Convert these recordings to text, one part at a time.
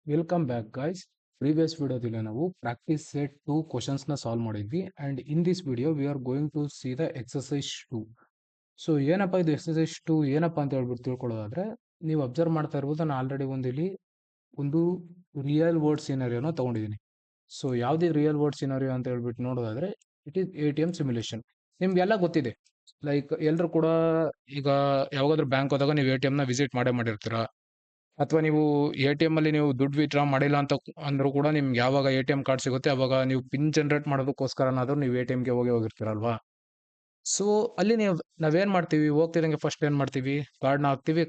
Welcome back guys. Previous ವಿಡಿಯೋದಲ್ಲಿ ನಾವು practice set 2 ಕ್ವಶನ್ಸ್ನ ಸಾಲ್ವ್ ಮಾಡಿದ್ವಿ and in this video we are going to see the exercise 2. So ಏನಪ್ಪ ಇದು exercise 2 ಏನಪ್ಪ ಅಂತ ಹೇಳ್ಬಿಟ್ಟು ತಿಳ್ಕೊಳ್ಳೋದಾದ್ರೆ, ನೀವು ಅಬ್ಸರ್ವ್ ಮಾಡ್ತಾ ಇರ್ಬೋದು, ನಾನು ಆಲ್ರೆಡಿ ಒಂದು ರಿಯಲ್ ವರ್ಡ್ ಸಿನಾರಿಯೋನ ತೊಗೊಂಡಿದ್ದೀನಿ. ಸೊ ಯಾವುದೇ ರಿಯಲ್ ವರ್ಡ್ ಸಿನಾರಿಯೋ ಅಂತ ಹೇಳ್ಬಿಟ್ಟು ನೋಡೋದಾದ್ರೆ, ಇಟ್ ಈಸ್ ATM ಸಿಮ್ಯುಲೇಷನ್. ನಿಮ್ಗೆಲ್ಲ ಗೊತ್ತಿದೆ. ಲೈಕ್ ಎಲ್ಲರೂ ಕೂಡ ಈಗ ಯಾವಾಗಾದ್ರೂ ಬ್ಯಾಂಕ್ ಹೋದಾಗ ನೀವು ATM ನ ವಿಸಿಟ್ ಮಾಡಿರ್ತೀರಾ, ಅಥವಾ ನೀವು ATM ಅಲ್ಲಿ ನೀವು ದುಡ್ಡು ವಿತ್ಡ್ರಾ ಮಾಡಿಲ್ಲ ಅಂತ ಅಂದ್ರೂ ಕೂಡ ನಿಮ್ಗೆ ಯಾವಾಗ ATM ಕಾರ್ಡ್ ಸಿಗುತ್ತೆ ಅವಾಗ ನೀವು ಪಿನ್ ಜನರೇಟ್ ಮಾಡೋದಕ್ಕೋಸ್ಕರನಾದ್ರೂ ನೀವು ATMಗೆ ಹೋಗಿರ್ತೀರಲ್ವಾ. ಸೊ ಅಲ್ಲಿ ನಾವೇನ್ ಮಾಡ್ತೀವಿ, ಹೋಗ್ತಿದಂಗೆ ಫಸ್ಟ್ ಏನ್ ಮಾಡ್ತೀವಿ, ಕಾರ್ಡ್ನ ಹಾಕ್ತಿವಿ.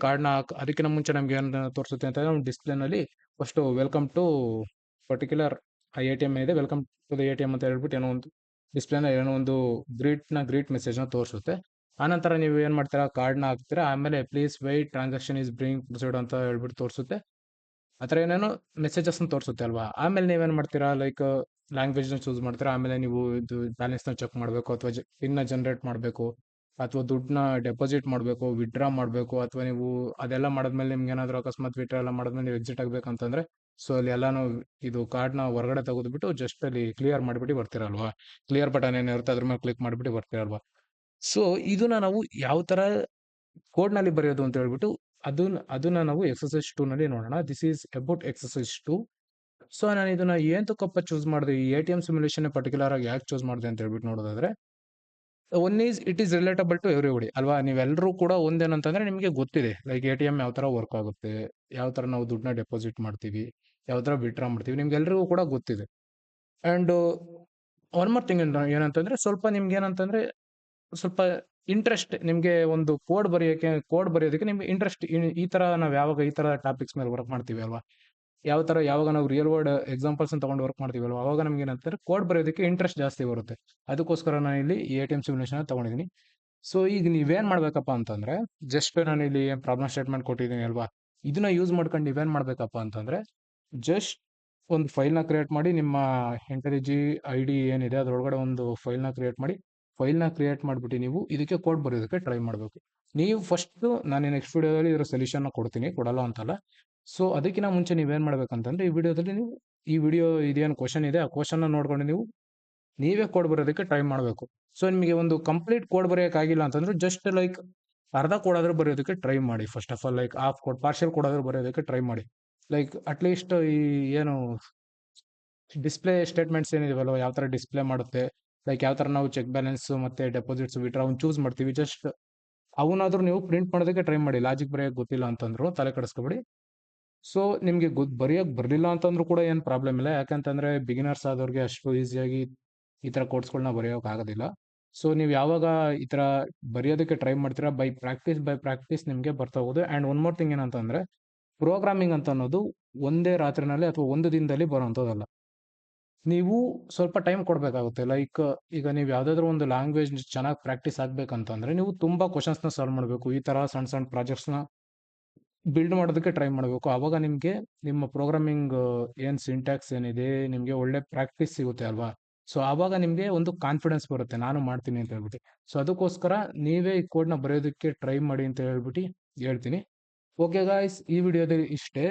ಅದಕ್ಕಿಂತ ಮುಂಚೆ ನಮ್ಗೆ ಏನ್ ತೋರಿಸುತ್ತೆ ಅಂತ ಡಿಸ್ಪ್ಲೇನಲ್ಲಿ first welcome to particular ATM ಇದೆ, ವೆಲ್ಕಮ್ ಟು ದ ATM ಅಂತ ಹೇಳ್ಬಿಟ್ಟು ಏನೋ ಒಂದು ಡಿಸ್ಪ್ಲೇನ ಏನೋ ಒಂದು ಗ್ರೀಟ್ ಮೆಸೇಜ್ನ ತೋರಿಸುತ್ತೆ. ಆನಂತರ ನೀವು ಏನ್ ಮಾಡ್ತೀರಾ, ಕಾರ್ಡ್ನ ಹಾಕ್ತೀರಾ, ಆಮೇಲೆ please white transaction is bring proceed ಅಂತ ಹೇಳ್ಬಿಟ್ಟು ತೋರಿಸುತ್ತೆ. ಆ ಥರ ಏನೇನೋ ಮೆಸೇಜಸ್ನ ತೋರಿಸುತ್ತೆ ಅಲ್ವಾ. ಆಮೇಲೆ ನೀವೇನು ಮಾಡ್ತೀರಾ, ಲೈಕ್ ಲ್ಯಾಂಗ್ವೇಜ್ನ ಚೂಸ್ ಮಾಡ್ತೀರಾ. ಆಮೇಲೆ ನೀವು ಇದು ಬ್ಯಾಲೆನ್ಸ್ನ ಚೆಕ್ ಮಾಡಬೇಕು, ಅಥವಾ ಪಿನ್ನ ಜನರೇಟ್ ಮಾಡಬೇಕು, ಅಥವಾ ದುಡ್ಡನ್ನ ಡೆಪಾಸಿಟ್ ಮಾಡಬೇಕು, ವಿಡ್ರಾ ಮಾಡಬೇಕು, ಅಥವಾ ನೀವು ಅದೆಲ್ಲ ಮಾಡಿದ್ಮೇಲೆ ನಿಮ್ಗೆ ಏನಾದರೂ ಅಕಸ್ಮಾತ್ ವಿಡ್ರಾ ಎಲ್ಲ ಮಾಡಿದ್ಮೇಲೆ ನೀವು ಎಕ್ಸಿಟ್ ಆಗಬೇಕಂತಂದ್ರೆ, ಸೊ ಅಲ್ಲಿ ಎಲ್ಲಾನು ಇದು ಕಾರ್ಡ್ನ ಹೊರಗಡೆ ತೆಗೆದುಬಿಟ್ಟು ಜಸ್ಟ್ ಅಲ್ಲಿ ಕ್ಲಿಯರ್ ಮಾಡಿಬಿಟ್ಟು ಬರ್ತೀರಲ್ವಾ. ಕ್ಲಿಯರ್ ಬಟನ್ ಏನಿರುತ್ತೆ ಅದ್ರ ಮೇಲೆ ಕ್ಲಿಕ್ ಮಾಡಿಬಿಟ್ಟು ಬರ್ತೀರಲ್ವಾ. ಸೊ ಇದನ್ನ ನಾವು ಯಾವ ಥರ ಕೋಡ್ನಲ್ಲಿ ಬರೆಯೋದು ಅಂತ ಹೇಳ್ಬಿಟ್ಟು ಅದನ್ನ ನಾವು ಎಕ್ಸಸೈಸ್ 2 ನಲ್ಲಿ ನೋಡೋಣ. This is about exercise 2. So ನಾನು ಇದನ್ನ ಏಂತಕ್ಕಪ್ಪ ಚೂಸ್ ಮಾಡಿದೆ, ಈ ATM ಸಿಮ್ಯುಲೇಷನ್ ಪರ್ಟಿಕ್ಯುಲರ್ ಆಗಿ ಯಾಕೆ ಚೂಸ್ ಮಾಡಿದೆ ಅಂತ ಹೇಳ್ಬಿಟ್ಟು ನೋಡೋದಾದ್ರೆ, it is relatable to everybody ಅಲ್ವಾ. ನೀವೆಲ್ಲರೂ ಕೂಡ ಒಂದೇನಂತಂದ್ರೆ ನಿಮಗೆ ಗೊತ್ತಿದೆ, ಲೈಕ್ ATM ಯಾವ ತರ ವರ್ಕ್ ಆಗುತ್ತೆ, ಯಾವ ತರ ನಾವು ದುಡ್ಡನ್ನ ಡೆಪಾಸಿಟ್ ಮಾಡ್ತೀವಿ, ಯಾವ ತರ ವಿತ್ಡ್ರಾ ಮಾಡ್ತೀವಿ, ನಿಮ್ಗೆಲ್ರಿಗೂ ಕೂಡ ಗೊತ್ತಿದೆ. ಅಂಡ್ ಒನ್ ಮೋರ್ ಥಿಂಗ್ ಏನಂತಂದ್ರೆ, ನಿಮ್ಗೆ ಏನಂತಂದ್ರೆ ಸ್ವಲ್ಪ ಇಂಟ್ರೆಸ್ಟ್, ನಿಮಗೆ ಒಂದು ಕೋಡ್ ಬರೆಯೋದಕ್ಕೆ ನಿಮ್ಗೆ ಇಂಟ್ರೆಸ್ಟ್. ಈ ತರ ನಾವು ಯಾವಾಗ ಈ ತರ ಟಾಪಿಕ್ಸ್ ಮೇಲೆ ವರ್ಕ್ ಮಾಡ್ತೀವಿ ಅಲ್ವಾ, ಯಾವಾಗ ನಾವು ರಿಯಲ್ ವರ್ಲ್ಡ್ ಎಕ್ಸಾಂಪಲ್ಸ್ ತಗೊಂಡು ವರ್ಕ್ ಮಾಡ್ತೀವಿ ಅಲ್ವಾ, ಅವಾಗ ನಮ್ಗೆ ಏನಂತಾರೆ ಕೋಡ್ ಬರೆಯೋದಕ್ಕೆ ಇಂಟ್ರೆಸ್ಟ್ ಜಾಸ್ತಿ ಬರುತ್ತೆ. ಅದಕ್ಕೋಸ್ಕರ ನಾನು ಇಲ್ಲಿ ATM ಸಿಮ್ಯುಲೇಷನ್ ತಗೊಂಡಿದ್ದೀನಿ. ಸೊ ಈಗ ನೀವೇನ್ ಮಾಡ್ಬೇಕಪ್ಪ ಅಂತಂದ್ರೆ, ಜಸ್ಟ್ ನಾನು ಇಲ್ಲಿ ಪ್ರಾಬ್ಲಮ್ ಸ್ಟೇಟ್ಮೆಂಟ್ ಕೊಟ್ಟಿದ್ದೀನಿ ಅಲ್ವಾ, ಇದನ್ನ ಯೂಸ್ ಮಾಡ್ಕೊಂಡು ನೀವೇನ್ ಮಾಡ್ಬೇಕಪ್ಪ ಅಂತಂದ್ರೆ, ಜಸ್ಟ್ ಒಂದು ಫೈಲ್ನ ಕ್ರಿಯೇಟ್ ಮಾಡಿ, ನಿಮ್ಮ ಎಂಟರಿಜಿ ID ಏನಿದೆ ಅದರೊಳಗಡೆ ಒಂದು ಫೈಲ್ನ ಕ್ರಿಯೇಟ್ ಮಾಡಿಬಿಟ್ಟು ನೀವು ಇದಕ್ಕೆ ಕೋಡ್ ಬರೆಯೋದಕ್ಕೆ ಟ್ರೈ ಮಾಡಬೇಕು. ನೀವು ಫಸ್ಟ್ ನಾನು ನೆಕ್ಸ್ಟ್ ವಿಡಿಯೋದಲ್ಲಿ ಇದರ ಸೊಲ್ಯೂಷನ್ನ ಕೊಡಲ್ಲ ಅಂತಲ್ಲ. ಸೊ ಅದಕ್ಕಿಂತ ಮುಂಚೆ ನೀವೇನು ಮಾಡ್ಬೇಕಂತಂದ್ರೆ, ಈ ವಿಡಿಯೋ ಇದೇನು ಕ್ವಶನ್ ಇದೆ ಆ ಕ್ವಶನ್ನ ನೋಡ್ಕೊಂಡು ನೀವೇ ಕೋಡ್ ಬರೋದಕ್ಕೆ ಟ್ರೈ ಮಾಡಬೇಕು. ಸೊ ನಿಮಗೆ ಒಂದು ಕಂಪ್ಲೀಟ್ ಕೋಡ್ ಬರೆಯೋಕ್ಕಾಗಿಲ್ಲ ಅಂತಂದ್ರೆ, ಜಸ್ಟ್ ಲೈಕ್ ಅರ್ಧ ಕೋಡ್ ಆದ್ರೂ ಬರೆಯೋದಕ್ಕೆ ಟ್ರೈ ಮಾಡಿ. First of all like half code, partial code ಆದ್ರೂ ಬರೆಯೋದಕ್ಕೆ ಟ್ರೈ ಮಾಡಿ. ಲೈಕ್ ಅಟ್ಲೀಸ್ಟ್ ಈ ಏನು ಡಿಸ್ಪ್ಲೇ ಸ್ಟೇಟ್ಮೆಂಟ್ಸ್ ಏನಿದಾವಲ್ವ, ಯಾವ ಥರ ಡಿಸ್ಪ್ಲೇ ಮಾಡುತ್ತೆ, ಲೈಕ್ ಯಾವ ಥರ ನಾವು ಚೆಕ್ ಬ್ಯಾಲೆನ್ಸ್ ಮತ್ತೆ ಡೆಪಾಸಿಟ್ಸ್ ವಿಡ್ರಾ ಚೂಸ್ ಮಾಡ್ತೀವಿ, ಜಸ್ಟ್ ಅವನಾದ್ರೂ ನೀವು ಪ್ರಿಂಟ್ ಮಾಡೋದಕ್ಕೆ ಟ್ರೈ ಮಾಡಿ. ಲಾಜಿಕ್ ಬರೆಯೋಕೆ ಗೊತ್ತಿಲ್ಲ ಅಂತಂದ್ರು ತಲೆ ಕೆಡಿಸ್ಕೊಬೇಡಿ. ಸೊ ನಿಮಗೆ ಬರೆಯೋಕೆ ಬರಲಿಲ್ಲ ಅಂತಂದ್ರೂ ಕೂಡ ಏನು ಪ್ರಾಬ್ಲಮ್ ಇಲ್ಲ, ಯಾಕಂತಂದ್ರೆ ಬಿಗಿನರ್ಸ್ ಆದವ್ರಿಗೆ ಅಷ್ಟು ಈಸಿಯಾಗಿ ಈ ಥರ ಕೋಡ್ಸ್ಗಳನ್ನ ಬರೆಯೋಕೆ ಆಗೋದಿಲ್ಲ. ಸೊ ನೀವು ಯಾವಾಗ ಈ ಥರ ಬರೆಯೋದಕ್ಕೆ ಟ್ರೈ ಮಾಡ್ತೀರಾ, ಬೈ ಪ್ರಾಕ್ಟೀಸ್ ನಿಮಗೆ ಬರ್ತಾ ಹೋಗೋದು. ಆ್ಯಂಡ್ ಒನ್ ಮೋರ್ ಥಿಂಗ್ ಏನಂತಂದ್ರೆ, ಪ್ರೋಗ್ರಾಮಿಂಗ್ ಅಂತ ಅನ್ನೋದು ಒಂದೇ ರಾತ್ರಿನಲ್ಲಿ ಅಥವಾ ಒಂದು ದಿನದಲ್ಲಿ ಬರೋವಂಥದ್ದಲ್ಲ. ನೀವು ಸ್ವಲ್ಪ ಟೈಮ್ ಕೊಡಬೇಕಾಗುತ್ತೆ. ಲೈಕ್ ಈಗ ನೀವು ಯಾವುದಾದ್ರೂ ಒಂದು ಲ್ಯಾಂಗ್ವೇಜ್ ಚೆನ್ನಾಗಿ ಪ್ರಾಕ್ಟೀಸ್ ಆಗಬೇಕಂತಂದ್ರೆ, ನೀವು ತುಂಬ ಕ್ವಶನ್ಸ್ನ ಸಾಲ್ವ್ ಮಾಡಬೇಕು. ಈ ಥರ ಸಣ್ಣ ಸಣ್ಣ ಪ್ರಾಜೆಕ್ಟ್ಸ್ನ ಬಿಲ್ಡ್ ಮಾಡೋದಕ್ಕೆ ಟ್ರೈ ಮಾಡಬೇಕು. ಆವಾಗ ನಿಮಗೆ ನಿಮ್ಮ ಪ್ರೋಗ್ರಾಮಿಂಗ್ ಏನು ಸಿಂಟ್ಯಾಕ್ಸ್ ಏನಿದೆ ನಿಮಗೆ ಒಳ್ಳೆ ಪ್ರಾಕ್ಟೀಸ್ ಸಿಗುತ್ತೆ ಅಲ್ವಾ. ಸೊ ಆವಾಗ ನಿಮಗೆ ಒಂದು ಕಾನ್ಫಿಡೆನ್ಸ್ ಬರುತ್ತೆ, ನಾನು ಮಾಡ್ತೀನಿ ಅಂತ ಹೇಳ್ಬಿಟ್ಟು. ಸೊ ಅದಕ್ಕೋಸ್ಕರ ನೀವೇ ಈ ಕೋಡ್ನ ಬರೆಯೋದಕ್ಕೆ ಟ್ರೈ ಮಾಡಿ ಅಂತ ಹೇಳ್ತೀನಿ. ಓಕೆ ಗಾಯ್ಸ್, ಈ ವಿಡಿಯೋದಲ್ಲಿ ಇಷ್ಟೇ.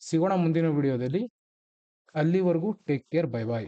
ಸಿಗೋಣ ಮುಂದಿನ ವಿಡಿಯೋದಲ್ಲಿ. ಅಲ್ಲಿವರೆಗೂ ಟೇಕ್ ಕೇರ್, ಬೈ ಬಾಯ್.